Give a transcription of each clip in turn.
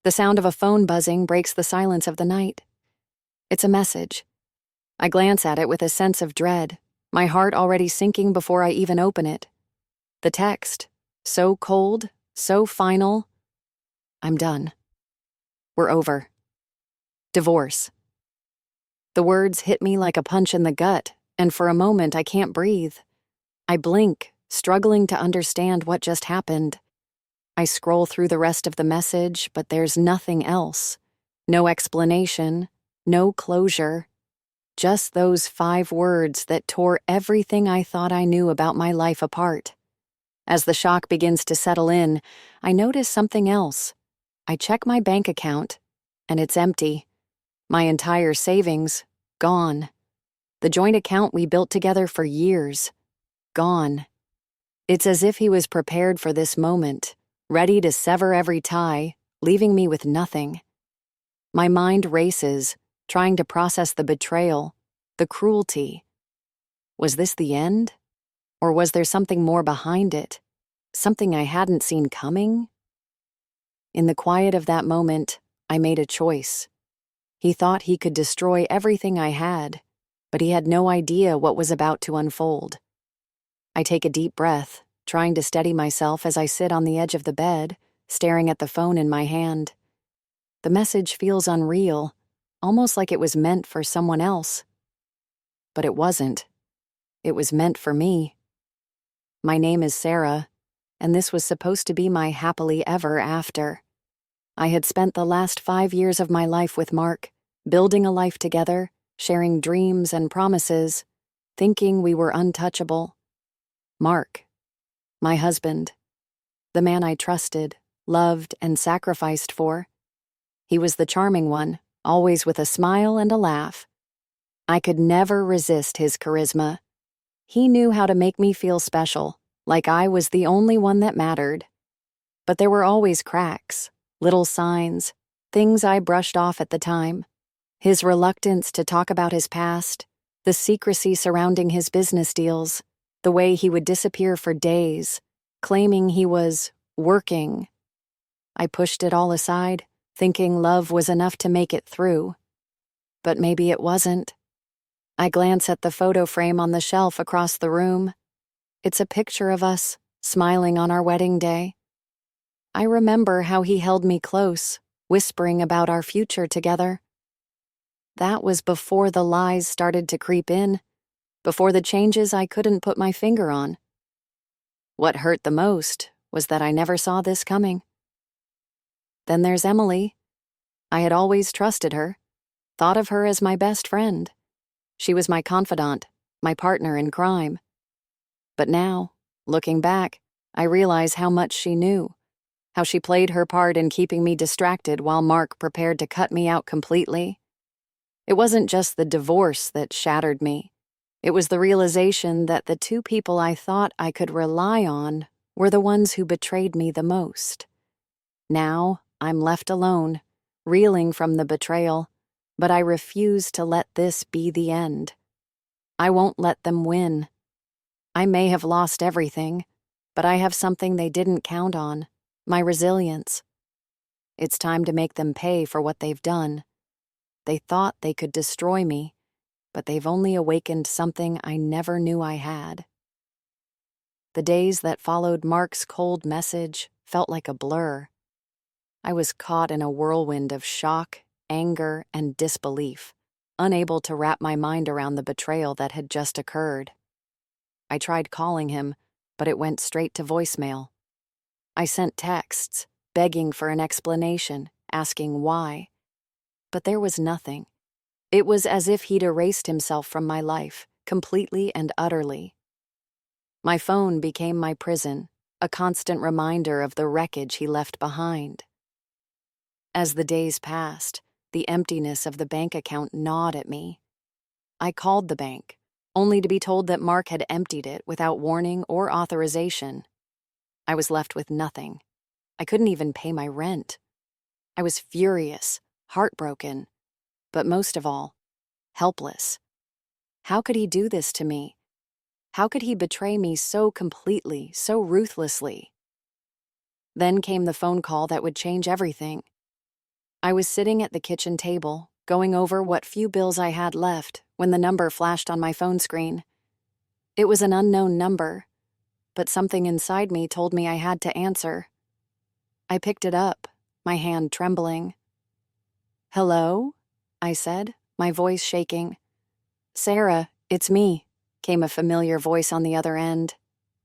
The sound of a phone buzzing breaks the silence of the night. It's a message. I glance at it with a sense of dread, my heart already sinking before I even open it. The text, so cold, so final. I'm done. We're over. Divorce. The words hit me like a punch in the gut, and for a moment I can't breathe. I blink, struggling to understand what just happened. I scroll through the rest of the message, but there's nothing else. No explanation, no closure. Just those 5 words that tore everything I thought I knew about my life apart. As the shock begins to settle in, I notice something else. I check my bank account, and it's empty. My entire savings, gone. The joint account we built together for years, gone. It's as if he was prepared for this moment, ready to sever every tie, leaving me with nothing. My mind races, trying to process the betrayal, the cruelty. Was this the end? Or was there something more behind it? Something I hadn't seen coming? In the quiet of that moment, I made a choice. He thought he could destroy everything I had, but he had no idea what was about to unfold. I take a deep breath, trying to steady myself as I sit on the edge of the bed, staring at the phone in my hand. The message feels unreal, almost like it was meant for someone else. But it wasn't. It was meant for me. My name is Sarah, and this was supposed to be my happily ever after. I had spent the last 5 years of my life with Mark, building a life together, sharing dreams and promises, thinking we were untouchable. Mark, my husband, the man I trusted, loved, and sacrificed for. He was the charming one, always with a smile and a laugh. I could never resist his charisma. He knew how to make me feel special, like I was the only one that mattered. But there were always cracks, little signs, things I brushed off at the time. His reluctance to talk about his past, the secrecy surrounding his business deals, the way he would disappear for days, claiming he was working. I pushed it all aside, thinking love was enough to make it through. But maybe it wasn't. I glance at the photo frame on the shelf across the room. It's a picture of us, smiling on our wedding day. I remember how he held me close, whispering about our future together. That was before the lies started to creep in, before the changes I couldn't put my finger on. What hurt the most was that I never saw this coming. Then there's Emily. I had always trusted her, thought of her as my best friend. She was my confidant, my partner in crime. But now, looking back, I realize how much she knew, how she played her part in keeping me distracted while Mark prepared to cut me out completely. It wasn't just the divorce that shattered me. It was the realization that the 2 people I thought I could rely on were the ones who betrayed me the most. Now, I'm left alone, reeling from the betrayal, but I refuse to let this be the end. I won't let them win. I may have lost everything, but I have something they didn't count on, my resilience. It's time to make them pay for what they've done. They thought they could destroy me, but they've only awakened something I never knew I had. The days that followed Mark's cold message felt like a blur. I was caught in a whirlwind of shock, anger, and disbelief, unable to wrap my mind around the betrayal that had just occurred. I tried calling him, but it went straight to voicemail. I sent texts, begging for an explanation, asking why. But there was nothing. It was as if he'd erased himself from my life, completely and utterly. My phone became my prison, a constant reminder of the wreckage he left behind. As the days passed, the emptiness of the bank account gnawed at me. I called the bank, only to be told that Mark had emptied it without warning or authorization. I was left with nothing. I couldn't even pay my rent. I was furious, heartbroken, but most of all, helpless. How could he do this to me? How could he betray me so completely, so ruthlessly? Then came the phone call that would change everything. I was sitting at the kitchen table, going over what few bills I had left when the number flashed on my phone screen. It was an unknown number, but something inside me told me I had to answer. I picked it up, my hand trembling. "Hello?" I said, my voice shaking. "Sarah, it's me," came a familiar voice on the other end.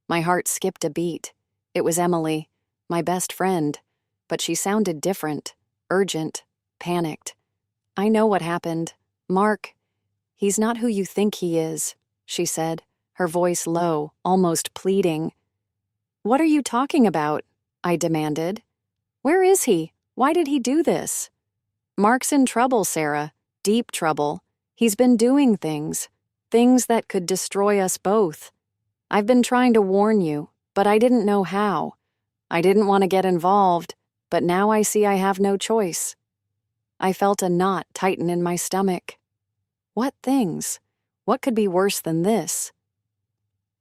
My heart skipped a beat. It was Emily, my best friend, but she sounded different, urgent, panicked. "I know what happened. Mark, he's not who you think he is," she said, her voice low, almost pleading. "What are you talking about?" I demanded. "Where is he? Why did he do this?" "Mark's in trouble, Sarah. Deep trouble. He's been doing things that could destroy us both. I've been trying to warn you, but I didn't know how. I didn't want to get involved, but now I see I have no choice." I felt a knot tighten in my stomach. What things? What could be worse than this?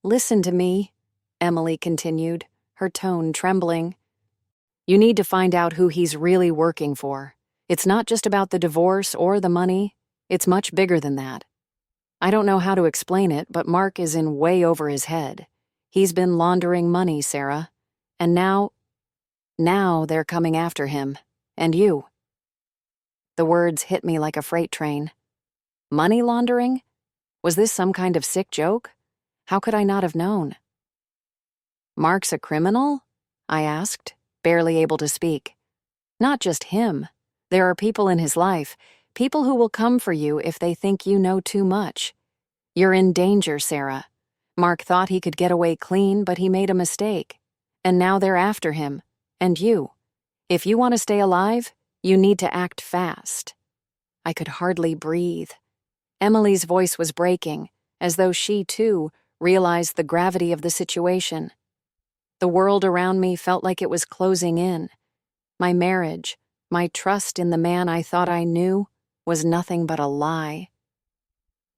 "Listen to me," Emily continued, her tone trembling. "You need to find out who he's really working for. It's not just about the divorce or the money. It's much bigger than that. I don't know how to explain it, but Mark is in way over his head. He's been laundering money, Sarah. And now they're coming after him. And you." The words hit me like a freight train. Money laundering? Was this some kind of sick joke? How could I not have known? "Mark's a criminal?" I asked, barely able to speak. "Not just him. There are people in his life, people who will come for you if they think you know too much. You're in danger, Sarah. Mark thought he could get away clean, but he made a mistake. And now they're after him. And you. If you want to stay alive, you need to act fast." I could hardly breathe. Emily's voice was breaking, as though she, too, realized the gravity of the situation. The world around me felt like it was closing in. My marriage, my trust in the man I thought I knew, was nothing but a lie.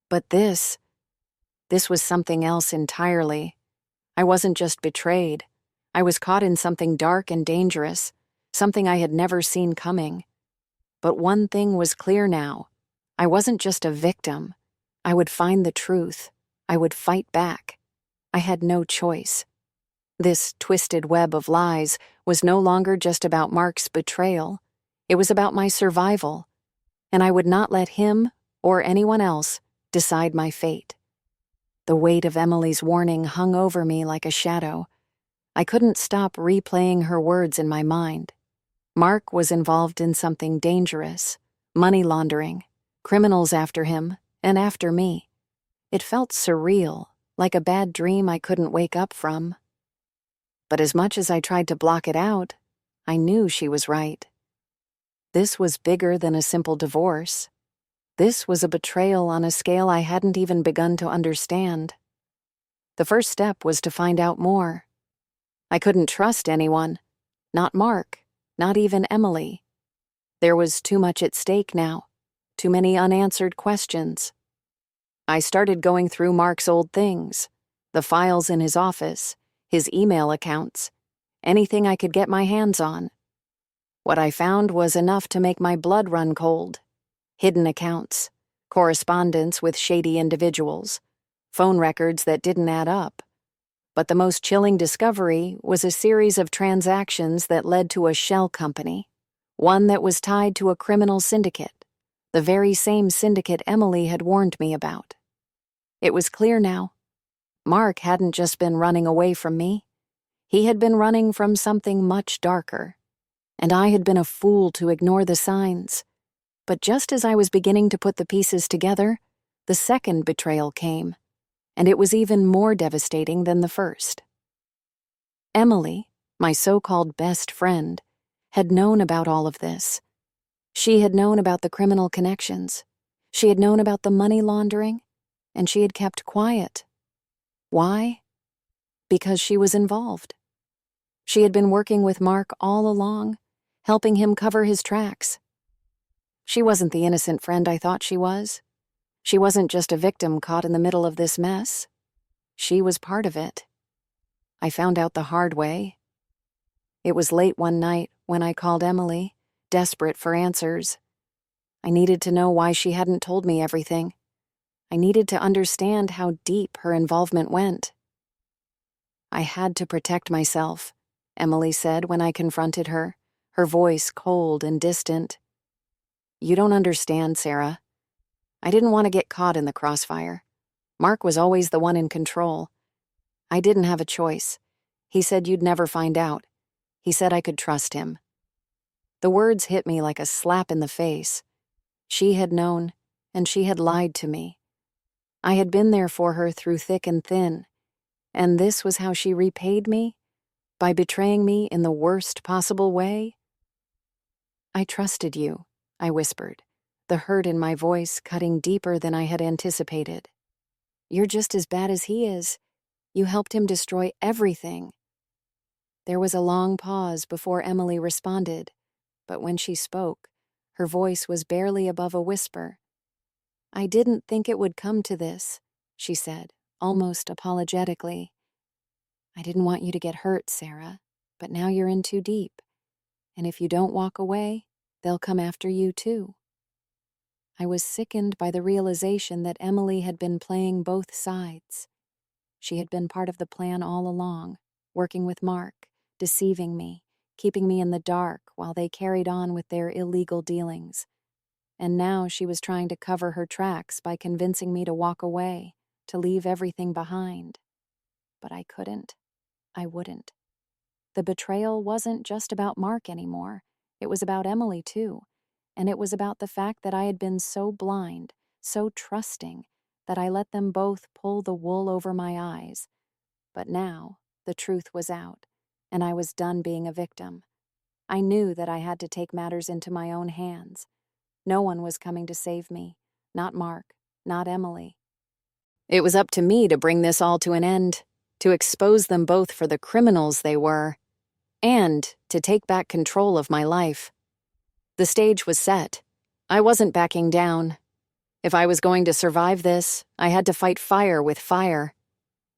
But this was something else entirely. I wasn't just betrayed. I was caught in something dark and dangerous, something I had never seen coming. But one thing was clear now. I wasn't just a victim. I would find the truth. I would fight back. I had no choice. This twisted web of lies was no longer just about Mark's betrayal. It was about my survival, and I would not let him or anyone else decide my fate. The weight of Emily's warning hung over me like a shadow. I couldn't stop replaying her words in my mind. Mark was involved in something dangerous, money laundering, criminals after him and after me. It felt surreal, like a bad dream I couldn't wake up from. But as much as I tried to block it out, I knew she was right. This was bigger than a simple divorce. This was a betrayal on a scale I hadn't even begun to understand. The first step was to find out more. I couldn't trust anyone, not Mark, not even Emily. There was too much at stake now, too many unanswered questions. I started going through Mark's old things, the files in his office, his email accounts, anything I could get my hands on. What I found was enough to make my blood run cold. Hidden accounts, correspondence with shady individuals, phone records that didn't add up. But the most chilling discovery was a series of transactions that led to a shell company, one that was tied to a criminal syndicate, the very same syndicate Emily had warned me about. It was clear now. Mark hadn't just been running away from me. He had been running from something much darker. And I had been a fool to ignore the signs. But just as I was beginning to put the pieces together, the second betrayal came, and it was even more devastating than the first. Emily, my so-called best friend, had known about all of this. She had known about the criminal connections. She had known about the money laundering, and she had kept quiet. Why? Because she was involved. She had been working with Mark all along, helping him cover his tracks. She wasn't the innocent friend I thought she was. She wasn't just a victim caught in the middle of this mess. She was part of it. I found out the hard way. It was late one night when I called Emily, desperate for answers. I needed to know why she hadn't told me everything. I needed to understand how deep her involvement went. "I had to protect myself," Emily said when I confronted her, her voice cold and distant. "You don't understand, Sarah. I didn't want to get caught in the crossfire. Mark was always the one in control. I didn't have a choice. He said you'd never find out. He said I could trust him." The words hit me like a slap in the face. She had known, and she had lied to me. I had been there for her through thick and thin, and this was how she repaid me? By betraying me in the worst possible way? "I trusted you," I whispered, the hurt in my voice cutting deeper than I had anticipated. "You're just as bad as he is. You helped him destroy everything." There was a long pause before Emily responded, but when she spoke, her voice was barely above a whisper. "I didn't think it would come to this," she said, almost apologetically. "I didn't want you to get hurt, Sarah, but now you're in too deep. And if you don't walk away, they'll come after you too." I was sickened by the realization that Emily had been playing both sides. She had been part of the plan all along, working with Mark, deceiving me, keeping me in the dark while they carried on with their illegal dealings. And now she was trying to cover her tracks by convincing me to walk away, to leave everything behind. But I couldn't. I wouldn't. The betrayal wasn't just about Mark anymore. It was about Emily, too. And it was about the fact that I had been so blind, so trusting, that I let them both pull the wool over my eyes. But now, the truth was out, and I was done being a victim. I knew that I had to take matters into my own hands. No one was coming to save me. Not Mark, not Emily. It was up to me to bring this all to an end, to expose them both for the criminals they were, and to take back control of my life. The stage was set. I wasn't backing down. If I was going to survive this, I had to fight fire with fire.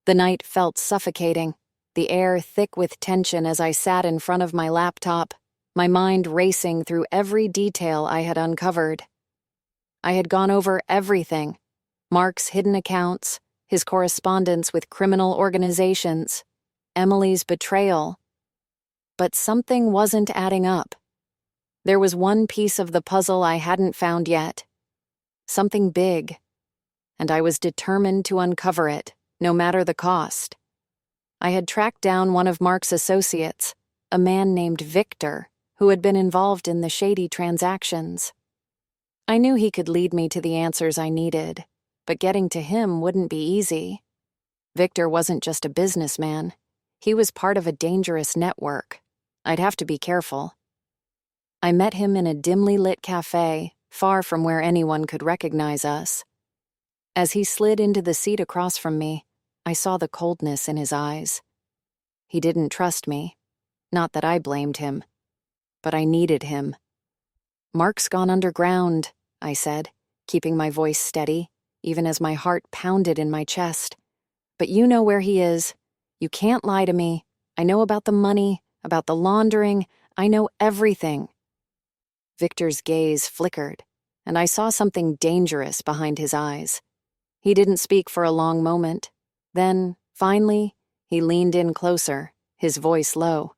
The night felt suffocating, the air thick with tension as I sat in front of my laptop, my mind racing through every detail I had uncovered. I had gone over everything: Mark's hidden accounts, his correspondence with criminal organizations, Emily's betrayal. But something wasn't adding up. There was one piece of the puzzle I hadn't found yet. Something big. And I was determined to uncover it, no matter the cost. I had tracked down one of Mark's associates, a man named Victor, who had been involved in the shady transactions. I knew he could lead me to the answers I needed, but getting to him wouldn't be easy. Victor wasn't just a businessman. He was part of a dangerous network. I'd have to be careful. I met him in a dimly lit cafe, far from where anyone could recognize us. As he slid into the seat across from me, I saw the coldness in his eyes. He didn't trust me. Not that I blamed him. But I needed him. "Mark's gone underground," I said, keeping my voice steady, even as my heart pounded in my chest. "But you know where he is. You can't lie to me. I know about the money, about the laundering. I know everything." Victor's gaze flickered, and I saw something dangerous behind his eyes. He didn't speak for a long moment. Then, finally, he leaned in closer, his voice low.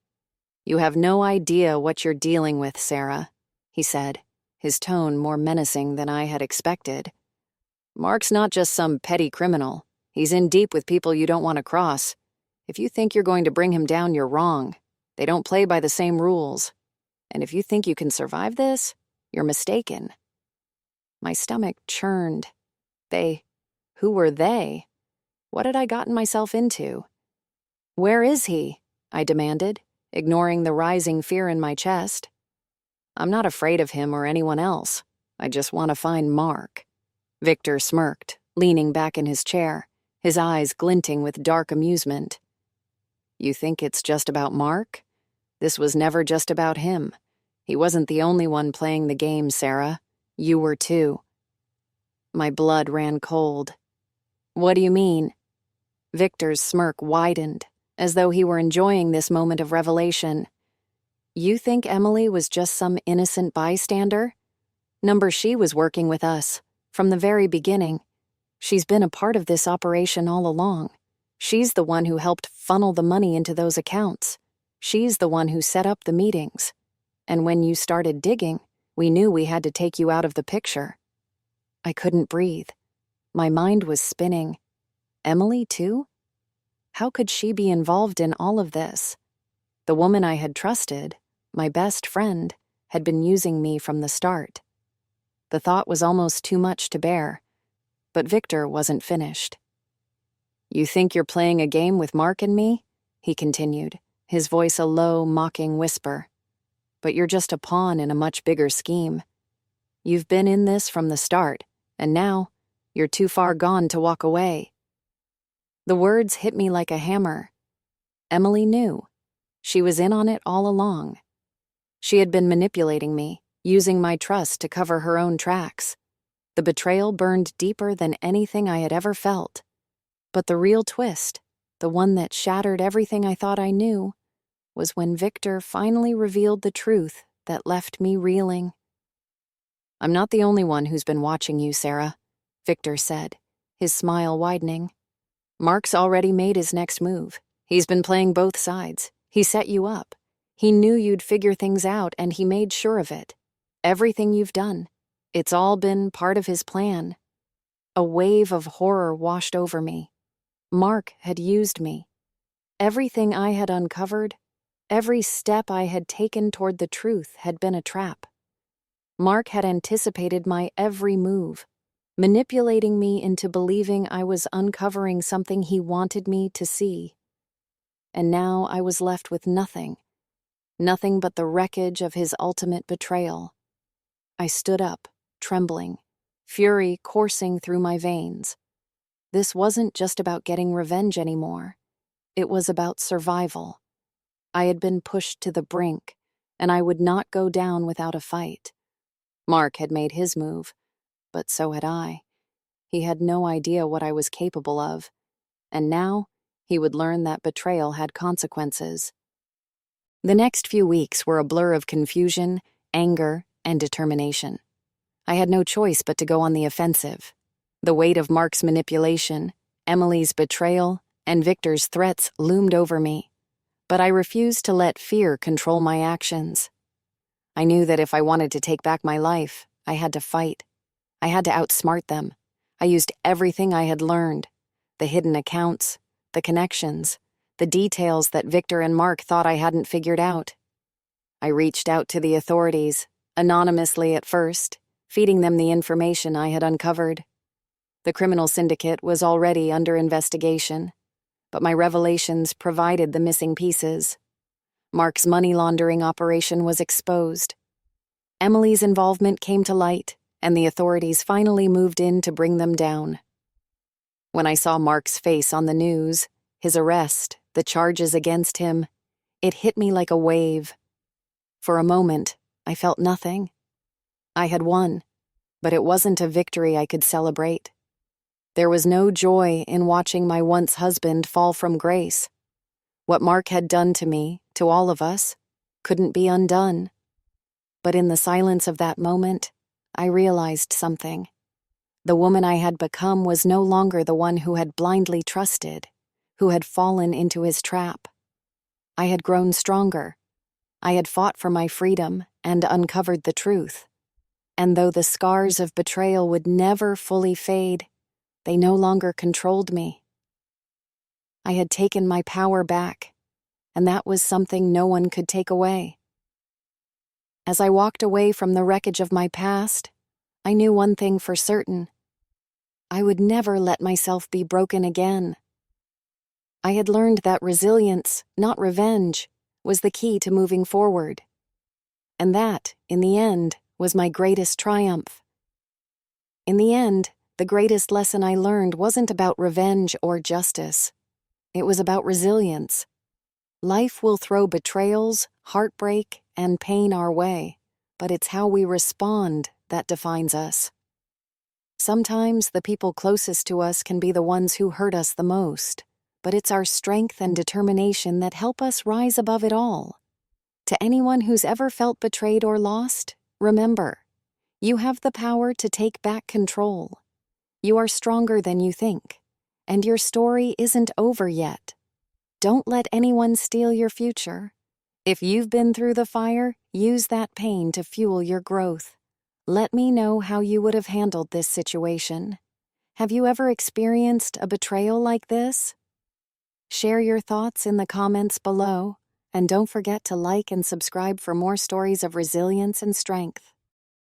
"You have no idea what you're dealing with, Sarah," he said, his tone more menacing than I had expected. "Mark's not just some petty criminal. He's in deep with people you don't want to cross. If you think you're going to bring him down, you're wrong. They don't play by the same rules. And if you think you can survive this, you're mistaken." My stomach churned. Who were they? What had I gotten myself into? "Where is he?" I demanded, ignoring the rising fear in my chest. "I'm not afraid of him or anyone else. I just want to find Mark." Victor smirked, leaning back in his chair, his eyes glinting with dark amusement. "You think it's just about Mark? This was never just about him. He wasn't the only one playing the game, Sarah. You were too." My blood ran cold. "What do you mean?" Victor's smirk widened, as though he were enjoying this moment of revelation. You think Emily was just some innocent bystander? Number she was working with us, from the very beginning. She's been a part of this operation all along. She's the one who helped funnel the money into those accounts. She's the one who set up the meetings. And when you started digging, we knew we had to take you out of the picture. I couldn't breathe. My mind was spinning. Emily, too? How could she be involved in all of this? The woman I had trusted, my best friend, had been using me from the start. The thought was almost too much to bear, but Victor wasn't finished. You think you're playing a game with Mark and me? He continued, his voice a low, mocking whisper. But you're just a pawn in a much bigger scheme. You've been in this from the start, and now you're too far gone to walk away. The words hit me like a hammer. Emily knew. She was in on it all along. She had been manipulating me, using my trust to cover her own tracks. The betrayal burned deeper than anything I had ever felt. But the real twist, the one that shattered everything I thought I knew, was when Victor finally revealed the truth that left me reeling. I'm not the only one who's been watching you, Sarah, Victor said, his smile widening. Mark's already made his next move. He's been playing both sides. He set you up. He knew you'd figure things out, and he made sure of it. Everything you've done, it's all been part of his plan. A wave of horror washed over me. Mark had used me. Everything I had uncovered, every step I had taken toward the truth had been a trap. Mark had anticipated my every move, manipulating me into believing I was uncovering something he wanted me to see. And now I was left with nothing but the wreckage of his ultimate betrayal. I stood up, trembling, fury coursing through my veins. This wasn't just about getting revenge anymore. It was about survival. I had been pushed to the brink, and I would not go down without a fight. Mark had made his move, but so had I. He had no idea what I was capable of, and now he would learn that betrayal had consequences. The next few weeks were a blur of confusion, anger, and determination. I had no choice but to go on the offensive. The weight of Mark's manipulation, Emily's betrayal, and Victor's threats loomed over me, but I refused to let fear control my actions. I knew that if I wanted to take back my life, I had to fight. I had to outsmart them. I used everything I had learned, the hidden accounts, the connections, the details that Victor and Mark thought I hadn't figured out. I reached out to the authorities, anonymously at first, feeding them the information I had uncovered. The criminal syndicate was already under investigation, but my revelations provided the missing pieces. Mark's money laundering operation was exposed. Emily's involvement came to light, and the authorities finally moved in to bring them down. When I saw Mark's face on the news, his arrest, the charges against him, it hit me like a wave. For a moment, I felt nothing. I had won, but it wasn't a victory I could celebrate. There was no joy in watching my once husband fall from grace. What Mark had done to me, to all of us, couldn't be undone. But in the silence of that moment, I realized something. The woman I had become was no longer the one who had blindly trusted, who had fallen into his trap. I had grown stronger. I had fought for my freedom and uncovered the truth. And though the scars of betrayal would never fully fade, they no longer controlled me. I had taken my power back, and that was something no one could take away. As I walked away from the wreckage of my past, I knew one thing for certain. I would never let myself be broken again. I had learned that resilience, not revenge, was the key to moving forward. And that, in the end, was my greatest triumph. In the end, the greatest lesson I learned wasn't about revenge or justice. It was about resilience. Life will throw betrayals, heartbreak, and pain our way, but it's how we respond that defines us. Sometimes the people closest to us can be the ones who hurt us the most, but it's our strength and determination that help us rise above it all. To anyone who's ever felt betrayed or lost, remember, you have the power to take back control. You are stronger than you think, and your story isn't over yet. Don't let anyone steal your future. If you've been through the fire, use that pain to fuel your growth. Let me know how you would have handled this situation. Have you ever experienced a betrayal like this? Share your thoughts in the comments below, and don't forget to like and subscribe for more stories of resilience and strength.